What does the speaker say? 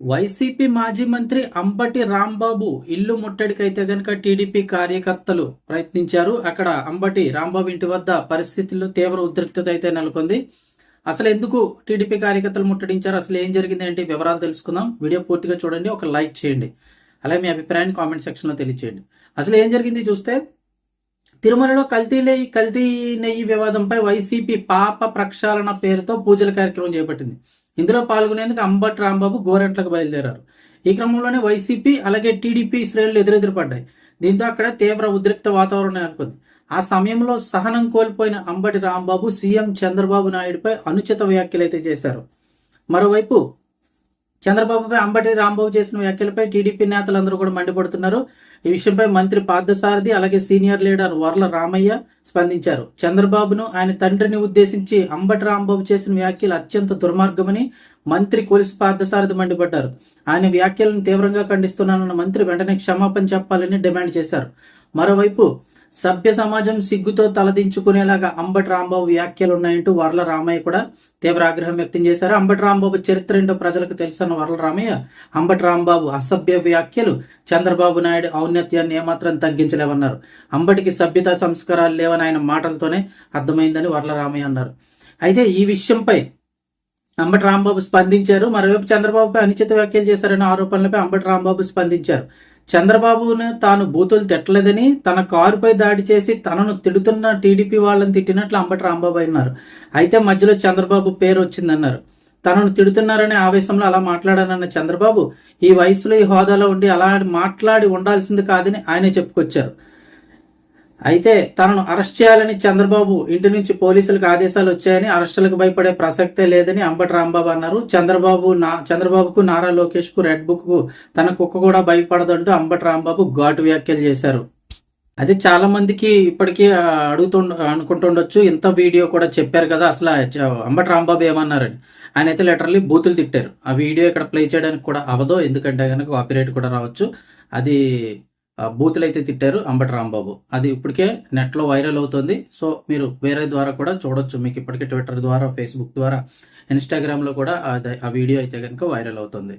YCP మాజీ మంత్రి అంబటి రాంబాబు ఇల్లు ముట్టడికైతే గనక టీడీపీ కార్యకర్తలు ప్రయత్నించారు. అక్కడ అంబటి రాంబాబు ఇంటి వద్ద పరిస్థితుల్లో తీవ్ర ఉద్రిక్తత అయితే నెలకొంది. అసలు ఎందుకు టీడీపీ కార్యకర్తలు ముట్టడించారు, అసలు ఏం జరిగింది ఏంటి వివరాలు తెలుసుకుందాం. వీడియో పూర్తిగా చూడండి, ఒక లైక్ చేయండి, అలాగే మీ అభిప్రాయాన్ని కామెంట్ సెక్షన్ లో తెలియచేయండి. అసలు ఏం జరిగింది చూస్తే, తిరుమలలో కల్తీ నెయ్యి వివాదంపై వైసీపీ పాప ప్రక్షాళన పేరుతో పూజల కార్యక్రమం చేపట్టింది. ఇందులో పాల్గొనేందుకు అంబటి రాంబాబు గోరంట్లకు బయలుదేరారు. ఈ క్రమంలోనే వైసీపీ అలాగే టీడీపీ శ్రేణులు ఎదురెదురు పడ్డాయి. దీంతో అక్కడ తీవ్ర ఉద్రిక్త వాతావరణం నెలకొంది. ఆ సమయంలో సహనం కోల్పోయిన అంబటి రాంబాబు సీఎం చంద్రబాబు నాయుడుపై అనుచిత వ్యాఖ్యలైతే చేశారు. మరోవైపు చంద్రబాబుపై అంబటి రాంబాబు చేసిన వ్యాఖ్యలపై టీడీపీ నేతలందరూ కూడా మండిపడుతున్నారు. ఈ విషయంపై మంత్రి పార్థసారథి అలాగే సీనియర్ లీడర్ వర్ల రామయ్య స్పందించారు. చంద్రబాబును ఆయన తండ్రిని ఉద్దేశించి అంబటి రాంబాబు చేసిన వ్యాఖ్యలు అత్యంత దుర్మార్గమని మంత్రి కొలిసి పార్థసారథి మండిపడ్డారు. ఆయన వ్యాఖ్యలను తీవ్రంగా ఖండిస్తున్నానన్న మంత్రి వెంటనే క్షమాపణ చెప్పాలని డిమాండ్ చేశారు. మరోవైపు సభ్య సమాజం సిగ్గుతో తలదించుకునేలాగా అంబటి రాంబాబు వ్యాఖ్యలున్నాయంటూ వర్ల రామయ్య కూడా తీవ్ర ఆగ్రహం వ్యక్తం చేశారు. అంబటి రాంబాబు చరిత్ర ఏంటో ప్రజలకు తెలుసన్న వర్ల రామయ్య, అంబటి రాంబాబు అసభ్య వ్యాఖ్యలు చంద్రబాబు నాయుడు ఔన్నత్యాన్ని ఏమాత్రం తగ్గించలేవన్నారు. అంబటికి సభ్యతా సంస్కారాలు లేవని ఆయన మాటలతోనే అర్థమైందని వర్ల రామయ్య అన్నారు. అయితే ఈ విషయంపై అంబటి రాంబాబు స్పందించారు. మరోవైపు చంద్రబాబుపై అనుచిత వ్యాఖ్యలు చేశారన్న ఆరోపణలపై అంబటి రాంబాబు స్పందించారు. చంద్రబాబును తాను బూతులు తిట్టలేదని, తన కారుపై దాడి చేసి తనను తిడుతున్న టీడీపీ వాళ్ళని తిట్టినట్లు అంబటి రాంబాబు అన్నారు. అయితే మధ్యలో చంద్రబాబు పేరు వచ్చిందన్నారు. తనను తిడుతున్నారనే ఆవేశంలో అలా మాట్లాడానన్న చంద్రబాబు ఈ వయసులో ఈ హోదాలో ఉండి అలా మాట్లాడి ఉండాల్సింది కాదని ఆయనే చెప్పుకొచ్చారు. అయితే తనను అరెస్ట్ చేయాలని చంద్రబాబు ఇంటి నుంచి పోలీసులకు ఆదేశాలు వచ్చాయని, అరెస్టులకు భయపడే ప్రసక్తే లేదని అంబటి రాంబాబు అన్నారు. చంద్రబాబుకు నారా లోకేష్ కు రెడ్ బుక్ కు తన కుక్క కూడా భయపడదంటూ అంబటి రాంబాబు ఘాటు వ్యాఖ్యలు చేశారు. అది చాలా మందికి ఇప్పటికీ అనుకుంటుండొచ్చు, ఇంత వీడియో కూడా చెప్పారు కదా అసలు అంబటి రాంబాబు ఏమన్నారని. ఆయన అయితే లిటరల్లీ బూతులు తిట్టారు. ఆ వీడియో ఇక్కడ ప్లే చేయడానికి కూడా అవదో, ఎందుకంటే కనుక కాపీరైట్ కూడా రావచ్చు. అది బూతులు అయితే తిట్టారు అంబటి రాంబాబు. అది ఇప్పటికే నెట్లో వైరల్ అవుతుంది. సో మీరు వేరే ద్వారా కూడా చూడొచ్చు. మీకు ఇప్పటికే ట్విట్టర్ ద్వారా, ఫేస్బుక్ ద్వారా, ఇన్స్టాగ్రామ్లో కూడా ఆ వీడియో అయితే కనుక వైరల్ అవుతుంది.